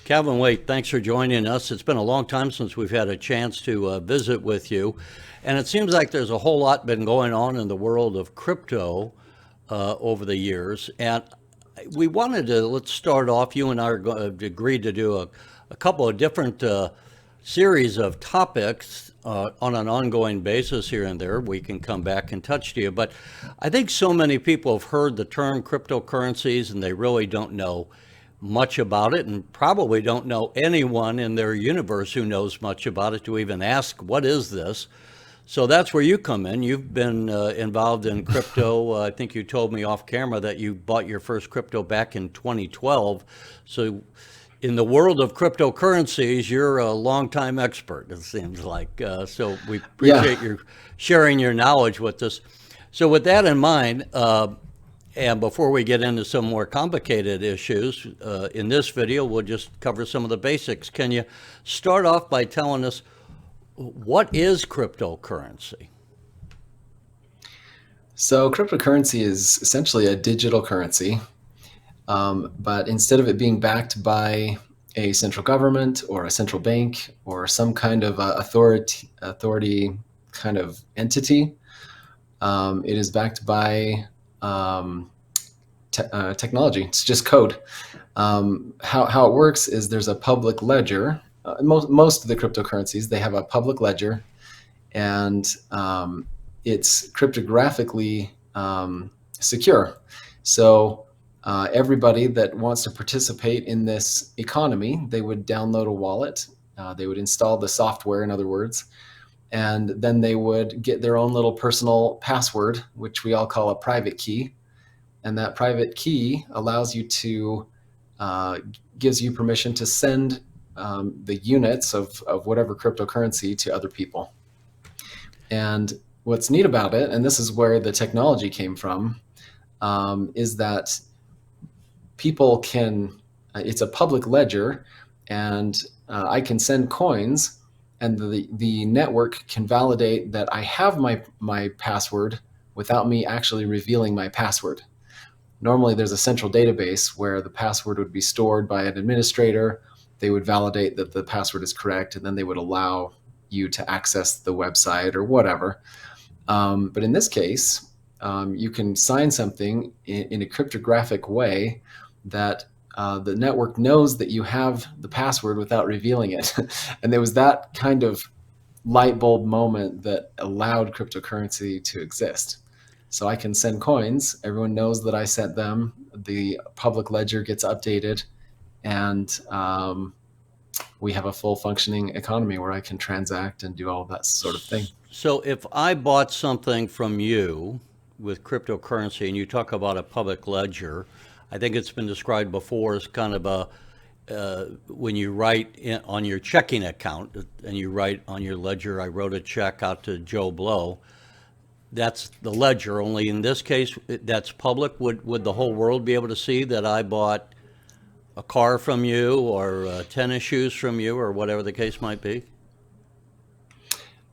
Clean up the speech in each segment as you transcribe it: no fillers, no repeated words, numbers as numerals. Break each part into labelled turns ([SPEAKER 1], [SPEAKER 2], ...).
[SPEAKER 1] Calvin Waite, thanks for joining us. It's been a long time since we've had a chance to visit with you. And it seems like there's a whole lot been going on in the world of crypto over the years. And we wanted to, let's start off. You and I agreed to do a couple of different series of topics on an ongoing basis here and there. We can come back and touch to you. But I think so many people have heard the term cryptocurrencies and they really don't know much about it, and probably don't know anyone in their universe who knows much about it to even ask, what is this? So that's where you come in. You've been involved in crypto. I think you told me off camera that you bought your first crypto back in 2012. So in the world of cryptocurrencies, you're a longtime expert, it seems like. So we appreciate
[SPEAKER 2] Yeah.
[SPEAKER 1] you sharing your knowledge with us. So with that in mind, and before we get into some more complicated issues, in this video, we'll just cover some of the basics. Can you start off by telling us what is cryptocurrency?
[SPEAKER 2] So cryptocurrency is essentially a digital currency, but instead of it being backed by a central government or a central bank or some kind of authority kind of entity, it is backed by technology. It's just code. How it works is there's a public ledger. Most of the cryptocurrencies, they have a public ledger, and it's cryptographically secure. So everybody that wants to participate in this economy, they would download a wallet. They would install the software, in other words, and then they would get their own little personal password, which we all call a private key. And that private key allows you to, gives you permission to send the units of whatever cryptocurrency to other people. And what's neat about it, and this is where the technology came from, is that people can, it's a public ledger, and I can send coins, and the network can validate that I have my password without me actually revealing my password. Normally, there's a central database where the password would be stored by an administrator. They would validate that the password is correct, and then they would allow you to access the website or whatever. But in this case, you can sign something in a cryptographic way that the network knows that you have the password without revealing it. And there was that kind of light bulb moment that allowed cryptocurrency to exist. So I can send coins. Everyone knows that I sent them. The public ledger gets updated, and we have a full functioning economy where I can transact and do all that sort of thing.
[SPEAKER 1] So if I bought something from you with cryptocurrency and you talk about a public ledger, I think it's been described before as kind of a when you write on your checking account and you write on your ledger, I wrote a check out to Joe Blow. That's the ledger. Only in this case, that's public. Would the whole world be able to see that I bought a car from you or tennis shoes from you or whatever the case might be?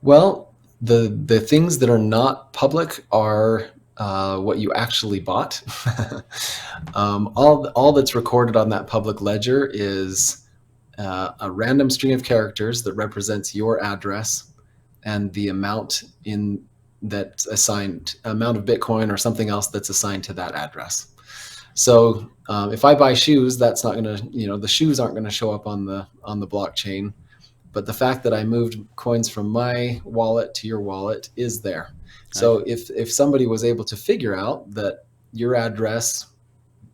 [SPEAKER 2] Well, the things that are not public are what you actually bought. All that's recorded on that public ledger is a random string of characters that represents your address and the amount in that's assigned, amount of Bitcoin or something else that's assigned to that address. So if I buy shoes, that's not going to, the shoes aren't going to show up on the blockchain. But the fact that I moved coins from my wallet to your wallet is there. So if somebody was able to figure out that your address,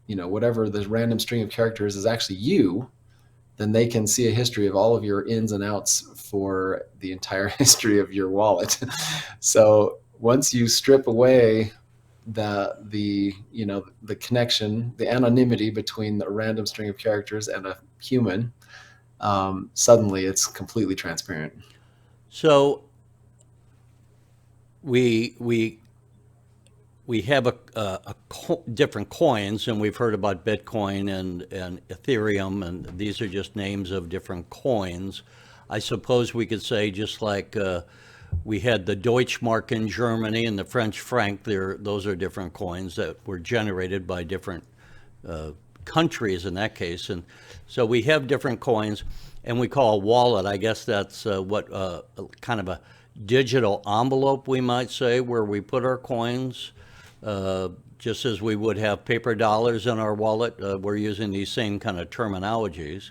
[SPEAKER 2] whatever the random string of characters is actually you, then they can see a history of all of your ins and outs for the entire history of your wallet. So once you strip away the connection, the anonymity between the random string of characters and a human, suddenly it's completely transparent.
[SPEAKER 1] So we have different coins, and we've heard about Bitcoin and Ethereum, and these are just names of different coins. I suppose we could say just like we had the Deutschmark in Germany and the French franc, those are different coins that were generated by different countries in that case. And so we have different coins, and we call a wallet, I guess that's what kind of a digital envelope, we might say, where we put our coins. Just as we would have paper dollars in our wallet, we're using these same kind of terminologies.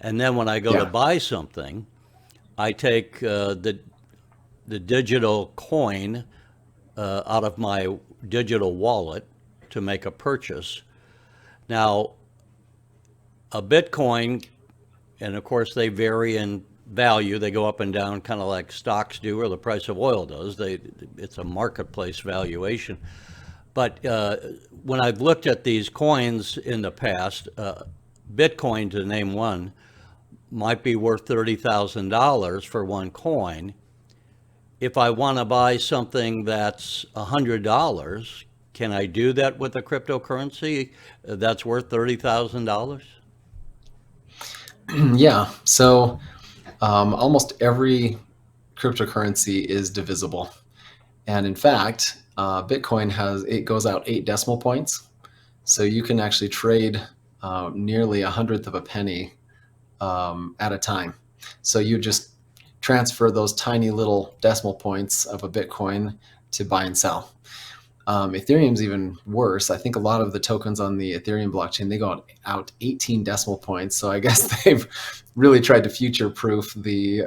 [SPEAKER 1] And then when I go to
[SPEAKER 2] Yeah.
[SPEAKER 1] buy something, I take the digital coin out of my digital wallet to make a purchase. Now, a Bitcoin, and of course they vary in value. They go up and down, kind of like stocks do, or the price of oil does. It's a marketplace valuation. But when I've looked at these coins in the past, Bitcoin, to name one, might be worth $30,000 for one coin. If I want to buy something that's $100, can I do that with a cryptocurrency that's worth $30,000?
[SPEAKER 2] Yeah. So almost every cryptocurrency is divisible. And in fact, Bitcoin it goes out 8 decimal points. So you can actually trade nearly a hundredth of a penny at a time. So you just transfer those tiny little decimal points of a Bitcoin to buy and sell. Ethereum's even worse. I think a lot of the tokens on the Ethereum blockchain, they go out 18 decimal points. So I guess they've really tried to future-proof the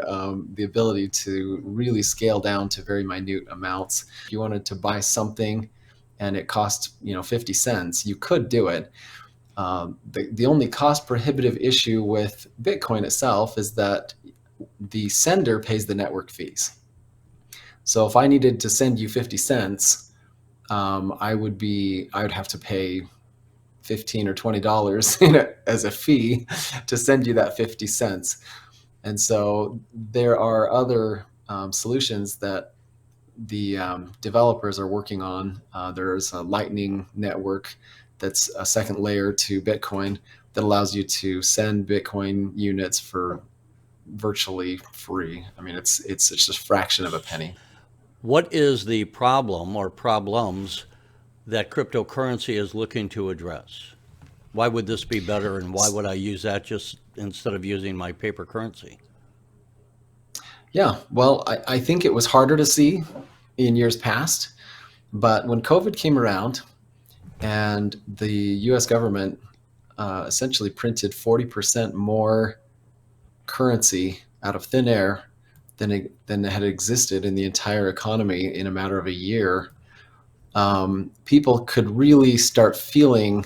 [SPEAKER 2] ability to really scale down to very minute amounts. If you wanted to buy something and it cost 50 cents, you could do it. The only cost prohibitive issue with Bitcoin itself is that the sender pays the network fees. So if I needed to send you 50 cents, I would have to pay $15 or $20 as a fee to send you that 50 cents. And so there are other solutions that the developers are working on. There's a Lightning network that's a second layer to Bitcoin that allows you to send Bitcoin units for virtually free. I mean, it's just a fraction of a penny.
[SPEAKER 1] What is the problem or problems that cryptocurrency is looking to address? Why would this be better, and why would I use that just instead of using my paper currency?
[SPEAKER 2] Yeah, well, I think it was harder to see in years past, but when COVID came around and the US government essentially printed 40% more currency out of thin air than had existed in the entire economy in a matter of a year, people could really start feeling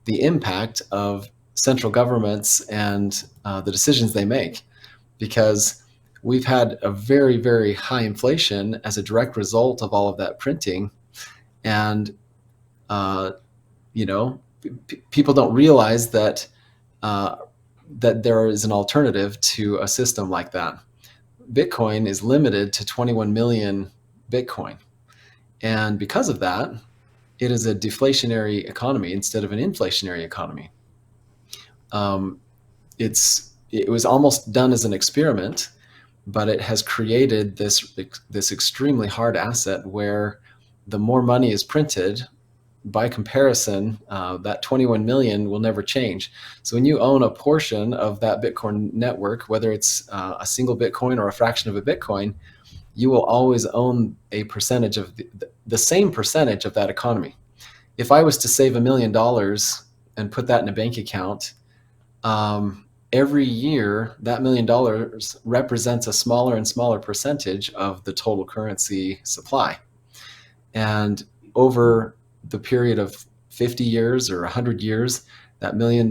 [SPEAKER 2] the impact of central governments and the decisions they make, because we've had a very, very high inflation as a direct result of all of that printing. And, people don't realize that there is an alternative to a system like that. Bitcoin is limited to 21 million Bitcoin. And because of that, it is a deflationary economy instead of an inflationary economy. It was almost done as an experiment, but it has created this extremely hard asset where the more money is printed, by comparison, that 21 million will never change. So when you own a portion of that Bitcoin network, whether it's a single Bitcoin or a fraction of a Bitcoin, you will always own a percentage of the same percentage of that economy. If I was to save $1 million and put that in a bank account, every year that $1 million represents a smaller and smaller percentage of the total currency supply. And over the period of 50 years or 100 years, that $1 million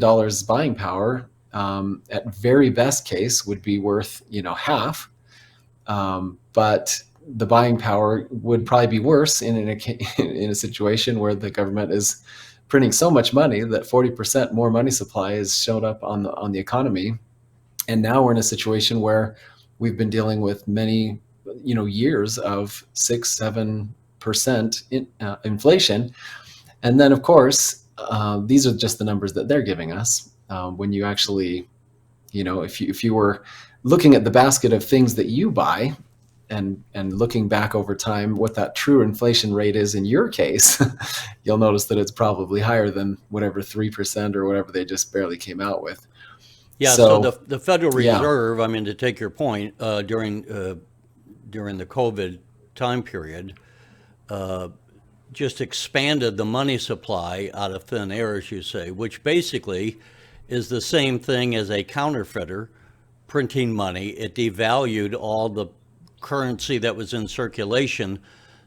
[SPEAKER 2] buying power, at very best case, would be worth half. But the buying power would probably be worse in a situation where the government is printing so much money that 40% more money supply has showed up on the economy. And now we're in a situation where we've been dealing with many years of 6-7% inflation. And then, of course, these are just the numbers that they're giving us. When you actually, if you were looking at the basket of things that you buy, and looking back over time, what that true inflation rate is in your case, you'll notice that it's probably higher than whatever 3% or whatever they just barely came out with.
[SPEAKER 1] Yeah, so
[SPEAKER 2] So
[SPEAKER 1] the Federal
[SPEAKER 2] yeah,
[SPEAKER 1] Reserve, I mean, to take your point, during the COVID time period, just expanded the money supply out of thin air, as you say, which basically is the same thing as a counterfeiter printing money. It devalued all the currency that was in circulation.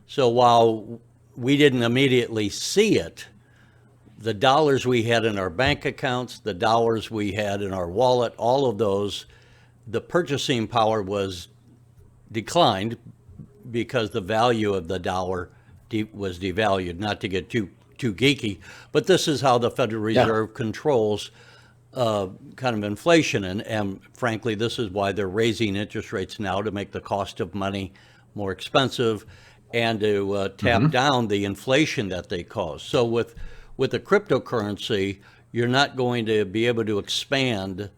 [SPEAKER 1] So while we didn't immediately see it, the dollars we had in our bank accounts, the dollars we had in our wallet, all of those, the purchasing power was declined because the value of the dollar was devalued. Not to get too geeky, but this is how the Federal
[SPEAKER 2] yeah,
[SPEAKER 1] Reserve controls kind of inflation, and frankly, this is why they're raising interest rates now to make the cost of money more expensive and to tap
[SPEAKER 2] hmm
[SPEAKER 1] down the inflation that they cause. So with a cryptocurrency, you're not going to be able to expand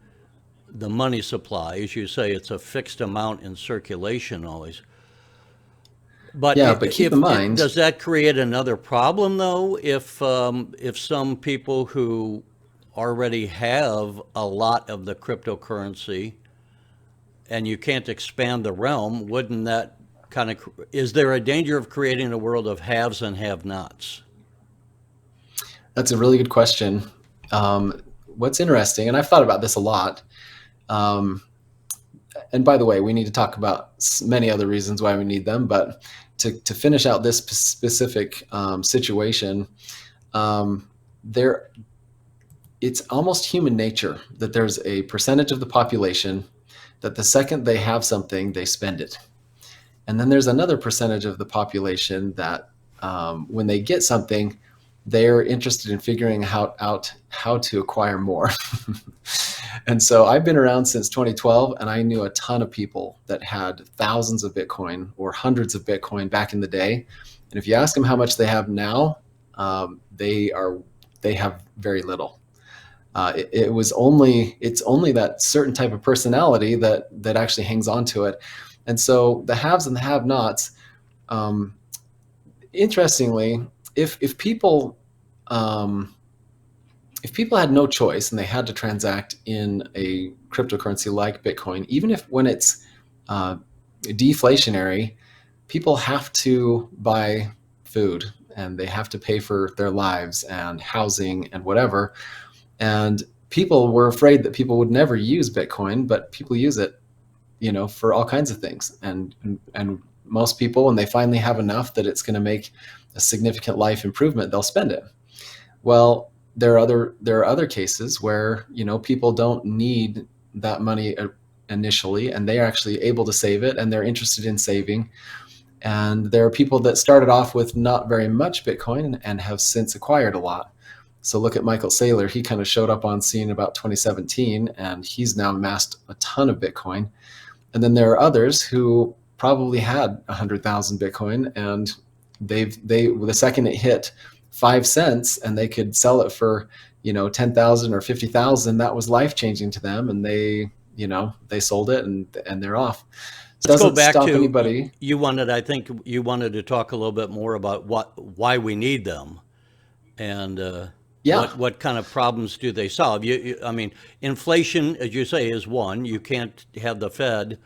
[SPEAKER 1] the money supply. As you say, it's a fixed amount in circulation always. But
[SPEAKER 2] yeah. But keep in mind,
[SPEAKER 1] does that create another problem though? If some people who already have a lot of the cryptocurrency and you can't expand the realm, wouldn't that kind of, is there a danger of creating a world of haves and have-nots?
[SPEAKER 2] that's a really good question. What's interesting, and I've thought about this a lot. Um, and by the way, we need to talk about many other reasons why we need them. But to finish out this specific situation, um, there it's almost human nature that there's a percentage of the population that the second they have something, they spend it. And then there's another percentage of the population that when they get something, they're interested in figuring out how to acquire more. And so I've been around since 2012, and I knew a ton of people that had thousands of Bitcoin or hundreds of Bitcoin back in the day. And if you ask them how much they have now, they have very little. It's only that certain type of personality that actually hangs on to it. And so the haves and the have-nots, um, interestingly, if people um, if people had no choice and they had to transact in a cryptocurrency like Bitcoin, even if when it's uh, deflationary, people have to buy food and they have to pay for their lives and housing and whatever. And people were afraid that people would never use Bitcoin, but people use it, for all kinds of things. And most people, when they finally have enough that it's going to make a significant life improvement, they'll spend it. Well, there are other cases where people don't need that money initially, and they are actually able to save it, and they're interested in saving. And there are people that started off with not very much Bitcoin and have since acquired a lot. So look at Michael Saylor. He kind of showed up on scene about 2017, and he's now amassed a ton of Bitcoin. And then there are others who probably had 100,000 Bitcoin, and they the second it hit 5 cents and they could sell it for 10,000 or 50,000, that was life changing to them, and they sold it and they're off. It
[SPEAKER 1] Let's go
[SPEAKER 2] doesn't
[SPEAKER 1] back
[SPEAKER 2] stop
[SPEAKER 1] to,
[SPEAKER 2] anybody.
[SPEAKER 1] I think you wanted to talk a little bit more about why we need them and
[SPEAKER 2] Yeah.
[SPEAKER 1] what kind of problems do they solve? I mean, inflation, as you say, is one. You can't have the Fed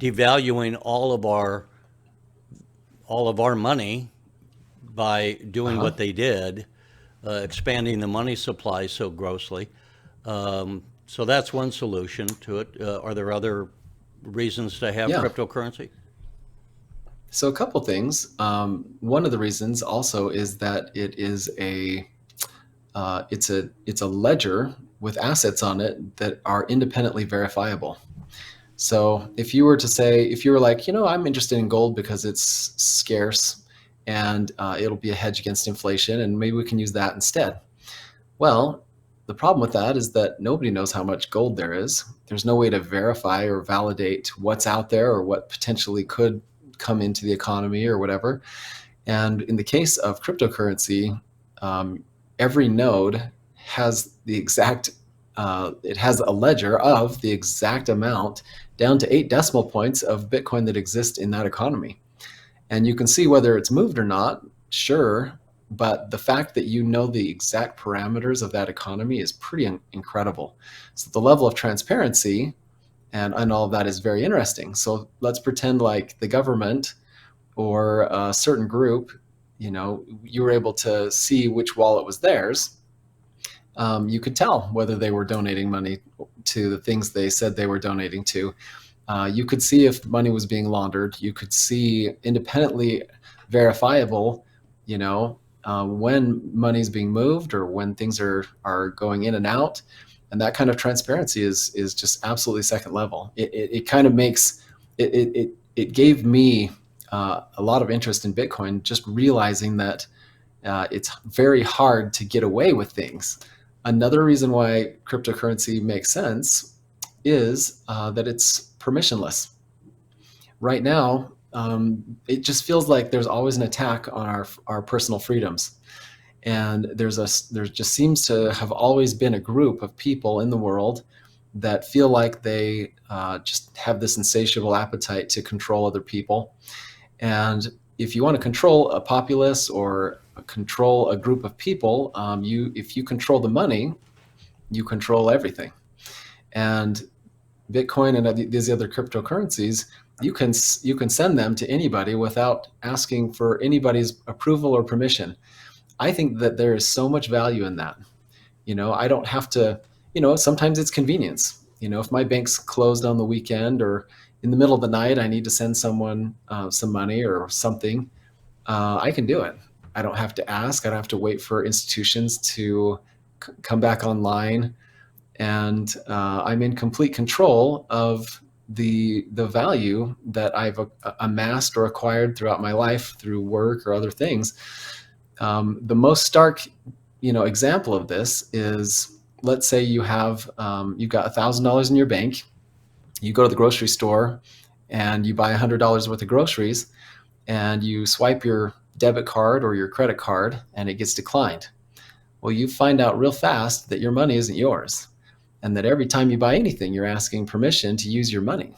[SPEAKER 1] devaluing all of our money by doing
[SPEAKER 2] Uh-huh.
[SPEAKER 1] what they did, expanding the money supply so grossly. So that's one solution to it. Are there other reasons to have
[SPEAKER 2] Yeah.
[SPEAKER 1] cryptocurrency?
[SPEAKER 2] So a couple things. One of the reasons also is that it's a ledger with assets on it that are independently verifiable. So if you were like, I'm interested in gold because it's scarce and it'll be a hedge against inflation, and maybe we can use that instead. Well, the problem with that is that nobody knows how much gold there is. There's no way to verify or validate what's out there or what potentially could come into the economy or whatever. And in the case of cryptocurrency, every node has the exact it has a ledger of the exact amount down to 8 decimal points of Bitcoin that exist in that economy. And you can see whether it's moved or not, sure, but the fact that you know the exact parameters of that economy is pretty incredible. So the level of transparency and all of that is very interesting. So let's pretend like the government or a certain group, you were able to see which wallet was theirs. You could tell whether they were donating money to the things they said they were donating to. You could see if money was being laundered. You could see independently verifiable, when money's being moved or when things are going in and out. And that kind of transparency is just absolutely second level. It kind of makes it gave me a lot of interest in Bitcoin, just realizing that it's very hard to get away with things. Another reason why cryptocurrency makes sense is that it's permissionless. Right now, it just feels like there's always an attack on our personal freedoms. And there just seems to have always been a group of people in the world that feel like they just have this insatiable appetite to control other people. And if you want to control a populace or control a group of people, if you control the money, you control everything. And Bitcoin and these other cryptocurrencies, you can send them to anybody without asking for anybody's approval or permission. I think that there is so much value in that. I don't have to, sometimes it's convenience. If my bank's closed on the weekend or in the middle of the night, I need to send someone some money or something, I can do it. I don't have to ask. I don't have to wait for institutions to come back online. And I'm in complete control of the value that I've amassed or acquired throughout my life through work or other things. The most stark, example of this is, let's say you've got $1,000 in your bank. You go to the grocery store and you buy $100 worth of groceries, and you swipe your debit card or your credit card, and it gets declined. Well, you find out real fast that your money isn't yours, and that every time you buy anything, you're asking permission to use your money.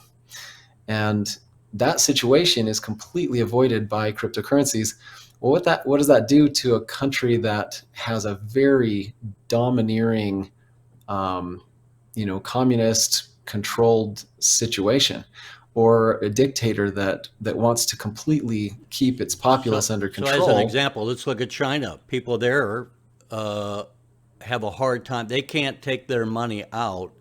[SPEAKER 2] And that situation is completely avoided by cryptocurrencies. Well, what does that do to a country that has a very domineering, communist controlled situation, or a dictator that wants to completely keep its populace under
[SPEAKER 1] So as an
[SPEAKER 2] control?
[SPEAKER 1] example, let's look at China. People there have a hard time. They can't take their money out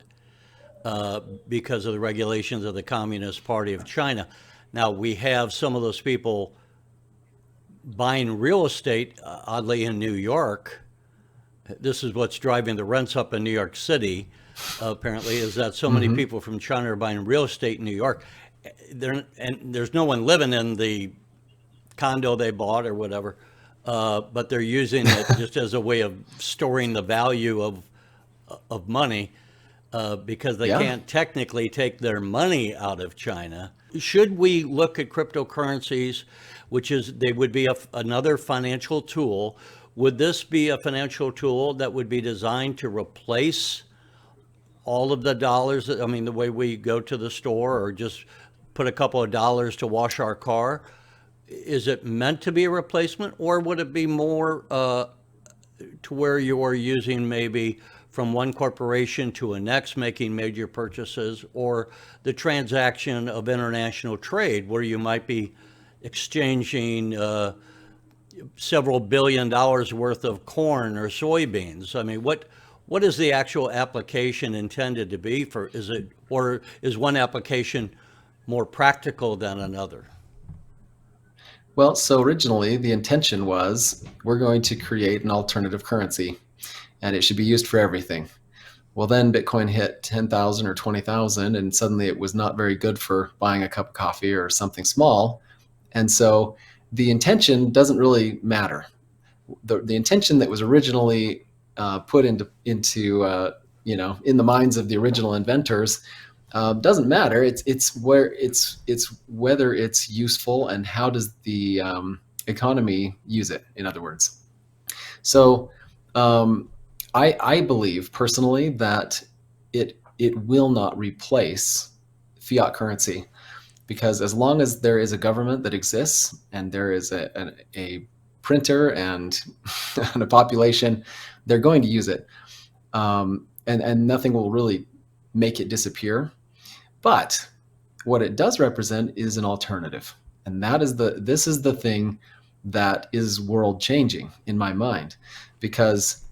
[SPEAKER 1] because of the regulations of the Communist Party of China. Now, we have some of those people buying real estate, oddly, in New York. This is what's driving the rents up in New York City, apparently, is that so many people from China are buying real estate in New York. And there's no one living in the condo they bought or whatever, but they're using it just as a way of storing the value of money because they
[SPEAKER 2] Yeah.
[SPEAKER 1] can't technically take their money out of China. Should we look at cryptocurrencies, which is they would be another financial tool? Would this be a financial tool that would be designed to replace all of the dollars? I mean, the way we go to the store or just put a couple of dollars to wash our car? Is it meant to be a replacement, or would it be more to where you are using maybe from one corporation to a next, making major purchases, or the transaction of international trade where you might be exchanging several $billion worth of corn or soybeans? I mean, what is the actual application intended to be for? Or is one application more practical than another?
[SPEAKER 2] Well, so originally the intention was, we're going to create an alternative currency and it should be used for everything. Well, then Bitcoin hit 10,000 or 20,000, and suddenly it was not very good for buying a cup of coffee or something small. And so the intention doesn't really matter. The intention that was originally put into in the minds of the original inventors doesn't matter. It's whether it's useful and how does the economy use it. In other words, so I believe personally that it will not replace fiat currency, because as long as there is a government that exists and there is a printer and, and a population, they're going to use it, and nothing will really make it disappear. But what it does represent is an alternative, and this is the thing that is world changing in my mind, because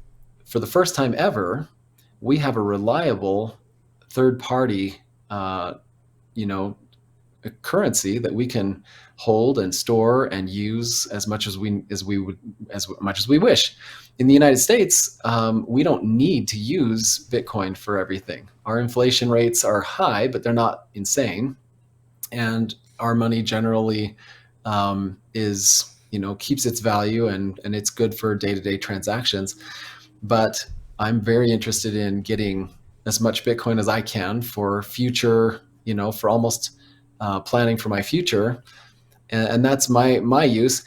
[SPEAKER 2] for the first time ever, we have a reliable third party, you know, a currency that we can hold and store and use as much as as much as we wish. In the United States, we don't need to use Bitcoin for everything. Our inflation rates are high, but they're not insane, and our money generally is, keeps its value, and it's good for day-to-day transactions. But I'm very interested in getting as much Bitcoin as I can for future, for almost planning for my future, and that's my use.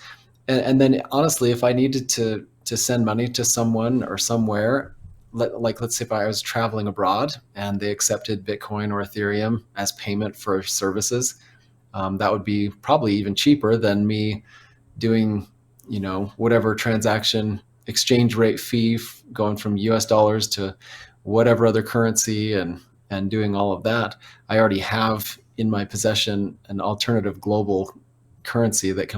[SPEAKER 2] And then honestly, if I needed to send money to someone or somewhere, let's say if I was traveling abroad and they accepted Bitcoin or Ethereum as payment for services, that would be probably even cheaper than me doing, whatever transaction exchange rate fee going from US dollars to whatever other currency, and doing all of that. I already have in my possession an alternative global currency that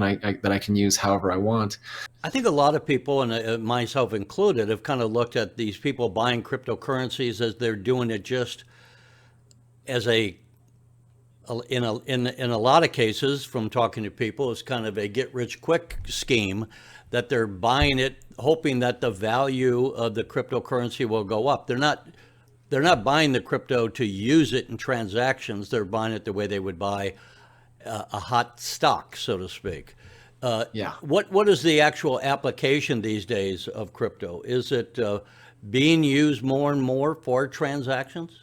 [SPEAKER 2] I can use however I want.
[SPEAKER 1] I think a lot of people, and myself included, have kind of looked at these people buying cryptocurrencies as they're doing it just as in a lot of cases, from talking to people, it's kind of a get rich quick scheme, that they're buying it hoping that the value of the cryptocurrency will go up. They're not buying the crypto to use it in transactions. They're buying it the way they would buy a hot stock, so to speak.
[SPEAKER 2] Yeah.
[SPEAKER 1] What is the actual application these days of crypto? Is it being used more and more for transactions?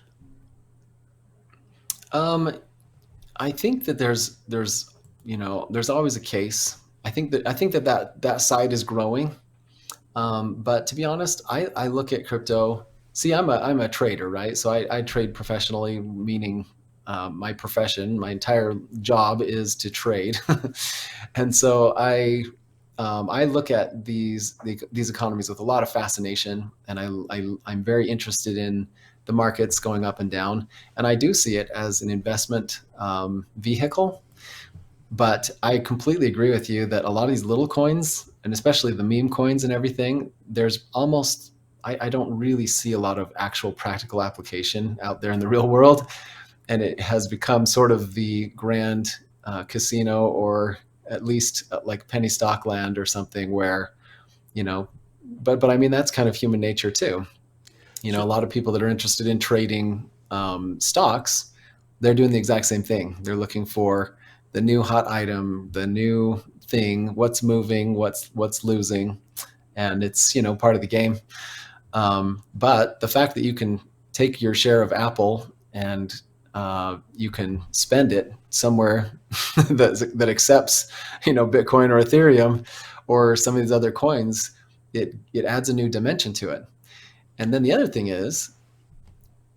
[SPEAKER 2] I think that there's always a case. I think that side is growing. But to be honest, I look at crypto. See, I'm a trader, right? So I trade professionally, meaning my profession, my entire job is to trade, and so I look at these economies with a lot of fascination, and I'm very interested in the markets going up and down, and I do see it as an investment vehicle. But I completely agree with you that a lot of these little coins, and especially the meme coins and everything, I don't really see a lot of actual practical application out there in the real world. And it has become sort of the grand casino, or at least like penny stock land or something where, you know, but I mean, that's kind of human nature too. A
[SPEAKER 1] So,
[SPEAKER 2] lot of people that are interested in trading stocks, they're doing the exact same thing. They're looking for the new hot item, the new thing, what's moving, what's losing, and it's part of the game. But the fact that you can take your share of Apple and you can spend it somewhere that accepts Bitcoin or Ethereum or some of these other coins, it adds a new dimension to it. And then the other thing is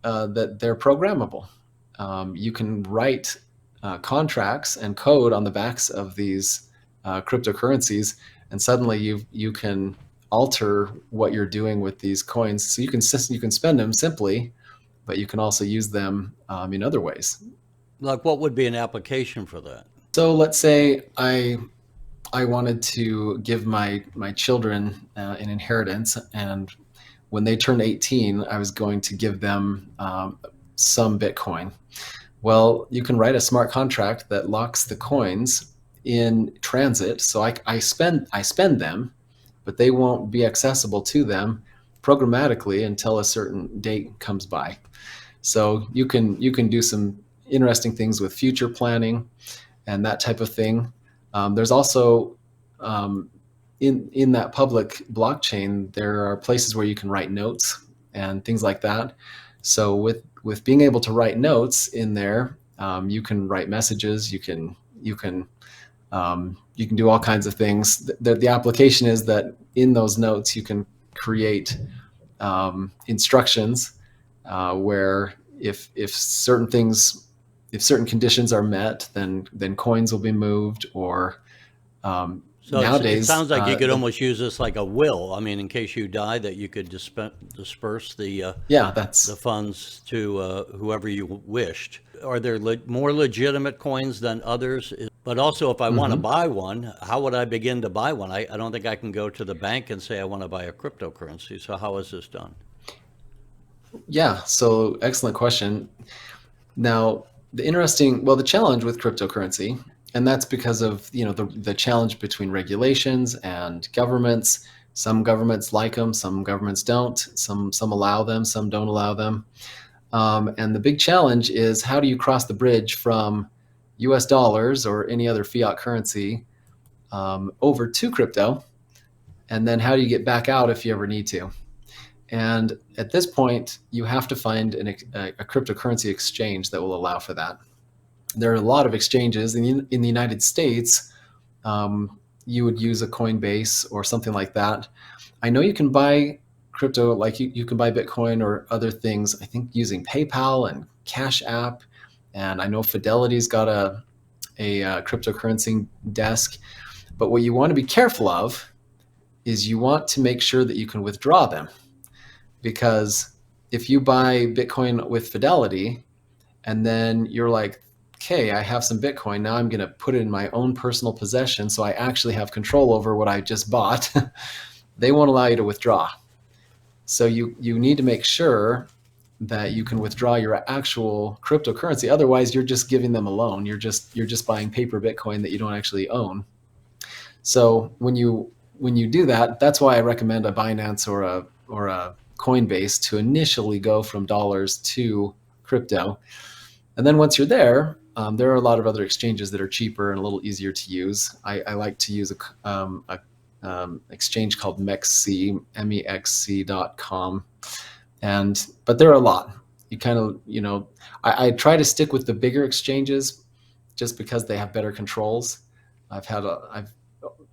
[SPEAKER 2] that they're programmable. You can write contracts and code on the backs of these cryptocurrencies, and suddenly you can alter what you're doing with these coins. So you can spend them simply, but you can also use them in other ways.
[SPEAKER 1] like, what would be an application for that?
[SPEAKER 2] So let's say I wanted to give my children an inheritance, and when they turned 18, I was going to give them some Bitcoin. Well, you can write a smart contract that locks the coins in transit, so I spend them, but they won't be accessible to them programmatically until a certain date comes by. So you can do some interesting things with future planning and that type of thing. There's also in that public blockchain, there are places where you can write notes and things like that. So with being able to write notes in there, you can write messages. You can do all kinds of things. The application is that in those notes you can create instructions where if certain things, if certain conditions are met, then coins will be moved. Or
[SPEAKER 1] So it
[SPEAKER 2] nowadays,
[SPEAKER 1] sounds like you could almost use this like a will. I mean, in case you die, that you could disperse
[SPEAKER 2] yeah,
[SPEAKER 1] the
[SPEAKER 2] that's
[SPEAKER 1] funds to whoever you wished. Are there more legitimate coins than others? But also, if I want to
[SPEAKER 2] mhm.
[SPEAKER 1] buy one, how would I begin to buy one? I don't think I can go to the bank and say I want to buy a cryptocurrency. So how is this done?
[SPEAKER 2] Yeah. So excellent question. Now, the challenge with cryptocurrency, and that's because of the challenge between regulations and governments. Some governments like them, some governments don't. Some allow them, some don't allow them. And the big challenge is, how do you cross the bridge from U.S. dollars or any other fiat currency over to crypto, and then how do you get back out if you ever need to? And at this point, you have to find a cryptocurrency exchange that will allow for that. There are a lot of exchanges in the United States. You would use a Coinbase or something like that. I know you can buy crypto, like you can buy Bitcoin or other things, I think using PayPal and Cash App. And I know Fidelity's got a cryptocurrency desk. But what you want to be careful of is you want to make sure that you can withdraw them. Because if you buy Bitcoin with Fidelity and then you're like, okay, I have some Bitcoin, now I'm going to put it in my own personal possession so I actually have control over what I just bought, they won't allow you to withdraw. So you need to make sure that you can withdraw your actual cryptocurrency. Otherwise, you're just giving them a loan. You're just buying paper Bitcoin that you don't actually own. So when you do that, that's why I recommend a Binance or a Coinbase to initially go from dollars to crypto. And then once you're there are a lot of other exchanges that are cheaper and a little easier to use. I like to use a exchange called MEXC, MEXC.com. But there are a lot. You kind of, I try to stick with the bigger exchanges just because they have better controls. I've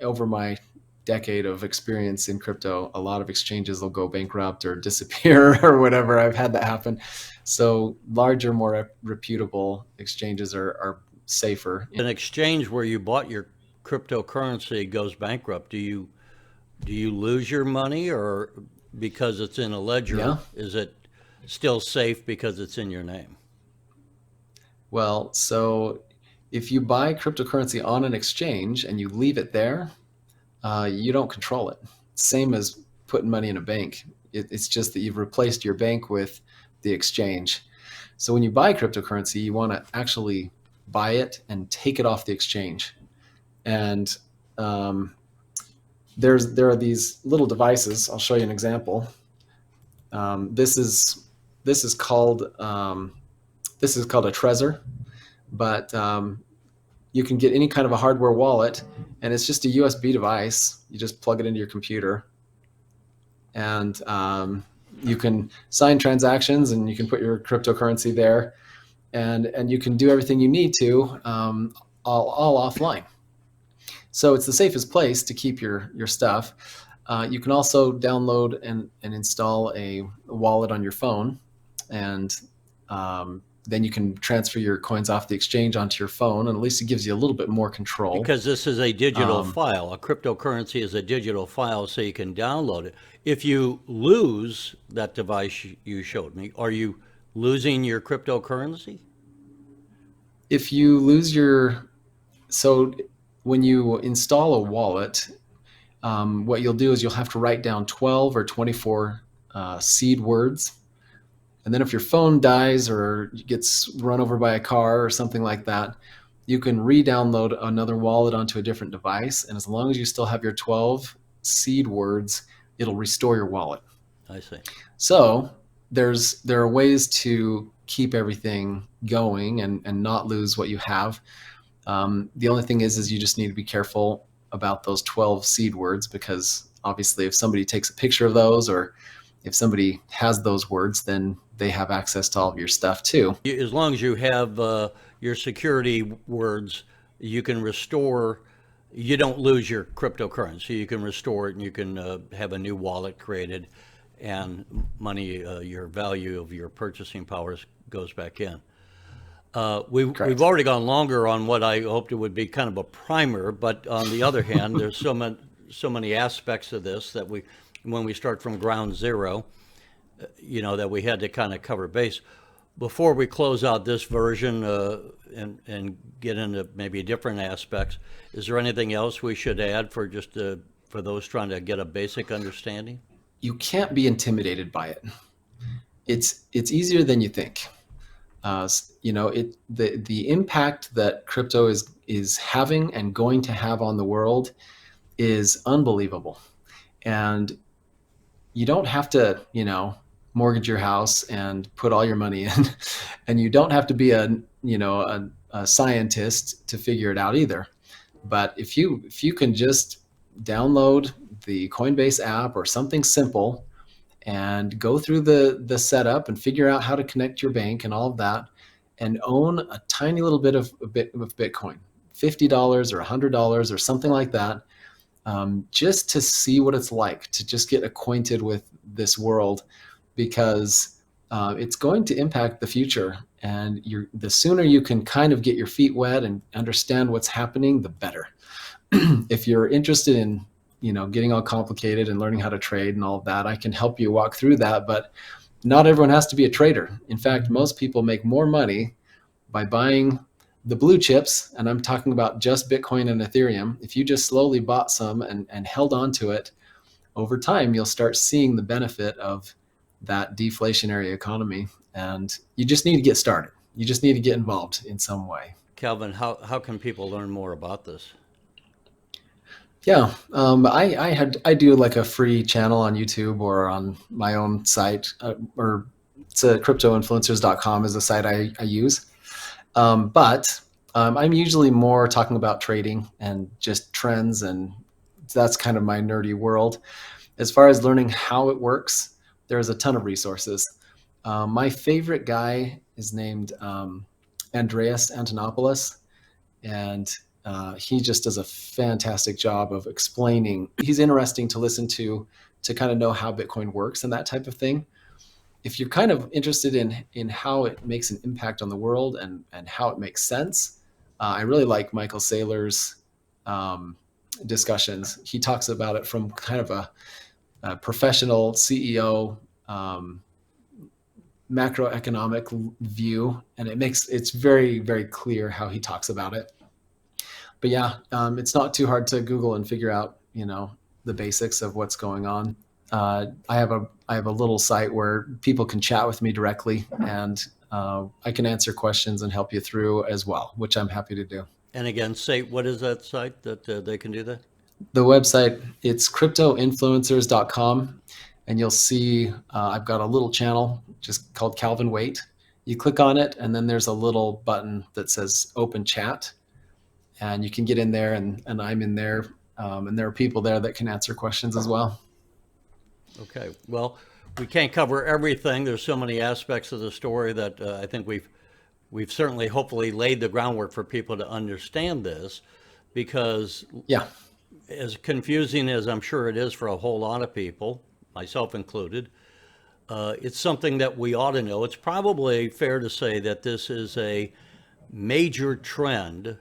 [SPEAKER 2] over my decade of experience in crypto, a lot of exchanges will go bankrupt or disappear or whatever. I've had that happen. So larger, more reputable exchanges are safer.
[SPEAKER 1] An exchange where you bought your cryptocurrency goes bankrupt. Do you lose your money, or because it's in a ledger,
[SPEAKER 2] Yeah.
[SPEAKER 1] is it still safe because it's in your name?
[SPEAKER 2] Well, so if you buy cryptocurrency on an exchange and you leave it there, you don't control it. Same as putting money in a bank. It's just that you've replaced your bank with the exchange. So when you buy cryptocurrency, you want to actually buy it and take it off the exchange. And um, there are these little devices. I'll show you an example. Um, this is this is called this is called a Trezor, but you can get any kind of a hardware wallet, and it's just a USB device. You just plug it into your computer, and you can sign transactions, and you can put your cryptocurrency there, and you can do everything you need to all offline. So it's the safest place to keep your stuff. You can also download and install a wallet on your phone, and then you can transfer your coins off the exchange onto your phone, and at least it gives you a little bit more control.
[SPEAKER 1] Because this is a digital
[SPEAKER 2] Um,
[SPEAKER 1] file. A cryptocurrency is a digital file, so you can download it. If you lose that device you showed me, are you losing your cryptocurrency?
[SPEAKER 2] if you lose your so when you install a wallet, what you'll do is you'll have to write down 12 or 24 seed words. And then if your phone dies or gets run over by a car or something like that, you can re-download another wallet onto a different device. And as long as you still have your 12 seed words, it'll restore your wallet.
[SPEAKER 1] I see.
[SPEAKER 2] So there are ways to keep everything going and not lose what you have. The only thing is you just need to be careful about those 12 seed words, because obviously if somebody takes a picture of those, or if somebody has those words, then they have access to all of your stuff too.
[SPEAKER 1] As long as you have your security words, you can restore. You don't lose your cryptocurrency. You can restore it, and you can have a new wallet created. and money, your value of your purchasing powers goes back in. We've
[SPEAKER 2] Correct.
[SPEAKER 1] already gone longer on what I hoped it would be kind of a primer, but on the other hand, there's so many aspects of this that when we start from ground zero, that we had to kind of cover base. Before we close out this version and get into maybe different aspects, is there anything else we should add for those trying to get a basic understanding?
[SPEAKER 2] You can't be intimidated by it. It's easier than you think. The impact that crypto is having and going to have on the world is unbelievable. And you don't have to, mortgage your house and put all your money in, and you don't have to be a scientist to figure it out either. But if you can just download the Coinbase app or something simple and go through the setup and figure out how to connect your bank and all of that, and own a tiny little bit of Bitcoin, $50 or $100 or something like that, just to see what it's like to just get acquainted with this world, because it's going to impact the future. And the sooner you can kind of get your feet wet and understand what's happening, the better. If you're interested in getting all complicated and learning how to trade and all of that, I can help you walk through that. But not everyone has to be a trader. In fact, most people make more money by buying the blue chips, and I'm talking about just Bitcoin and Ethereum. If you just slowly bought some and held on to it, over time, you'll start seeing the benefit of that deflationary economy. And you just need to get started. You just need to get involved in some way.
[SPEAKER 1] Calvin, how can people learn more about this?
[SPEAKER 2] Yeah, I do like a free channel on YouTube or on my own site, or it's cryptoinfluencers.com is the site I use. But I'm usually more talking about trading and just trends, and that's kind of my nerdy world. As far as learning how it works, there's a ton of resources. My favorite guy is named Andreas Antonopoulos, and he just does a fantastic job of explaining. He's interesting to listen to kind of know how Bitcoin works and that type of thing. If you're kind of interested in how it makes an impact on the world and how it makes sense, I really like Michael Saylor's discussions. He talks about it from kind of a professional CEO macroeconomic view, and it's very, very clear how he talks about it. But yeah, it's not too hard to Google and figure out, the basics of what's going on. I have a little site where people can chat with me directly, and I can answer questions and help you through as well, which I'm happy to do.
[SPEAKER 1] And again, say, what is that site that they can do that?
[SPEAKER 2] The website, it's cryptoinfluencers.com, and you'll see I've got a little channel just called Calvin Wait. You click on it, and then there's a little button that says Open Chat, and you can get in there, and I'm in there, and there are people there that can answer questions as well.
[SPEAKER 1] Okay. Well, we can't cover everything. There's so many aspects of the story that I think we've certainly, hopefully, laid the groundwork for people to understand this, because
[SPEAKER 2] Yeah,
[SPEAKER 1] as confusing as I'm sure it is for a whole lot of people, myself included, it's something that we ought to know. It's probably fair to say that this is a major trend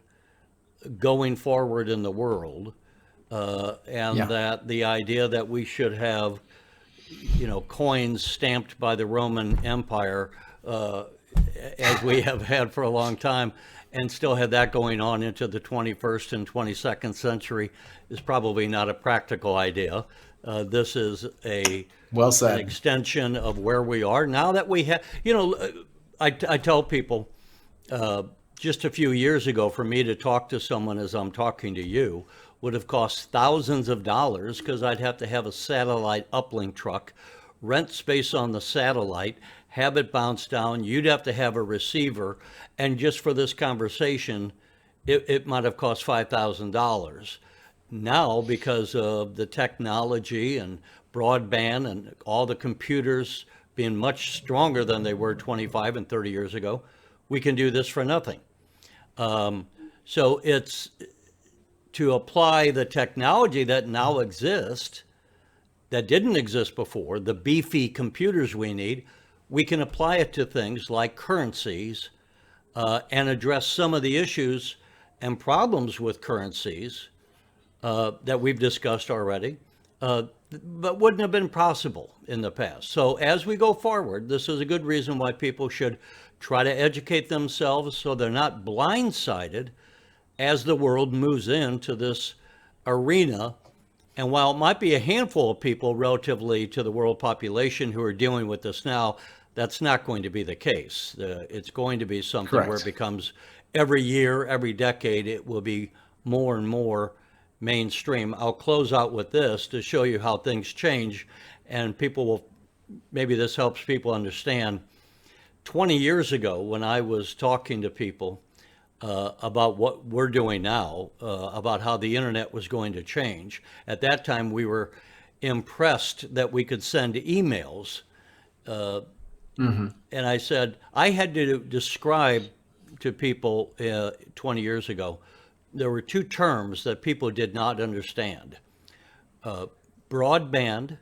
[SPEAKER 1] going forward in the world, and
[SPEAKER 2] yeah,
[SPEAKER 1] that the idea that we should have, coins stamped by the Roman Empire, as we have had for a long time, and still had that going on into the 21st and 22nd century, is probably not a practical idea. This is
[SPEAKER 2] well
[SPEAKER 1] an
[SPEAKER 2] said.
[SPEAKER 1] extension of where we are now that we have. I tell people, just a few years ago, for me to talk to someone as I'm talking to you would have cost thousands of dollars, because I'd have to have a satellite uplink truck, rent space on the satellite, have it bounce down. You'd have to have a receiver. And just for this conversation, it might have cost $5,000. Now, because of the technology and broadband and all the computers being much stronger than they were 25 and 30 years ago, we can do this for nothing. So it's to apply the technology that now exists that didn't exist before, the beefy computers we need, we can apply it to things like currencies and address some of the issues and problems with currencies that we've discussed already, but wouldn't have been possible in the past. So as we go forward, this is a good reason why people should try to educate themselves so they're not blindsided as the world moves into this arena. And while it might be a handful of people relatively to the world population who are dealing with this now, that's not going to be the case. It's going to be something
[SPEAKER 2] Correct.
[SPEAKER 1] where it becomes every year, every decade, it will be more and more mainstream. I'll close out with this to show you how things change, and people will, maybe this helps people understand. 20 years ago, when I was talking to people about what we're doing now, about how the internet was going to change, at that time we were impressed that we could send emails. And I said, I had to describe to people 20 years ago, there were two terms that people did not understand: broadband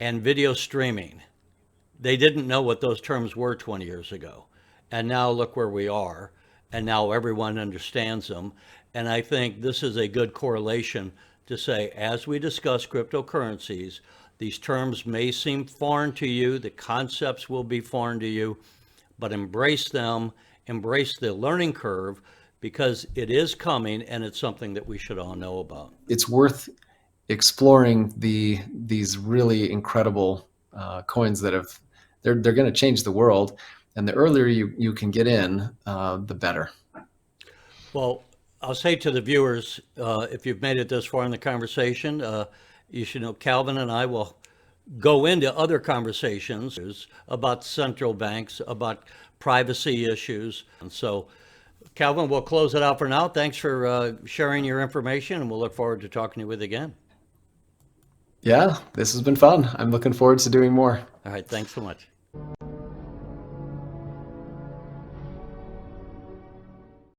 [SPEAKER 1] and video streaming. They didn't know what those terms were 20 years ago. And now look where we are. And now everyone understands them. And I think this is a good correlation to say, as we discuss cryptocurrencies, these terms may seem foreign to you, the concepts will be foreign to you, but embrace them, embrace the learning curve, because it is coming and it's something that we should all know about.
[SPEAKER 2] It's worth exploring these really incredible coins that they're going to change the world, and the earlier you can get in, the better.
[SPEAKER 1] Well, I'll say to the viewers, if you've made it this far in the conversation, you should know Calvin and I will go into other conversations about central banks, about privacy issues. And so, Calvin, we'll close it out for now. Thanks for sharing your information, and we'll look forward to talking to you with again.
[SPEAKER 2] Yeah, this has been fun. I'm looking forward to doing more.
[SPEAKER 1] All right, thanks so much.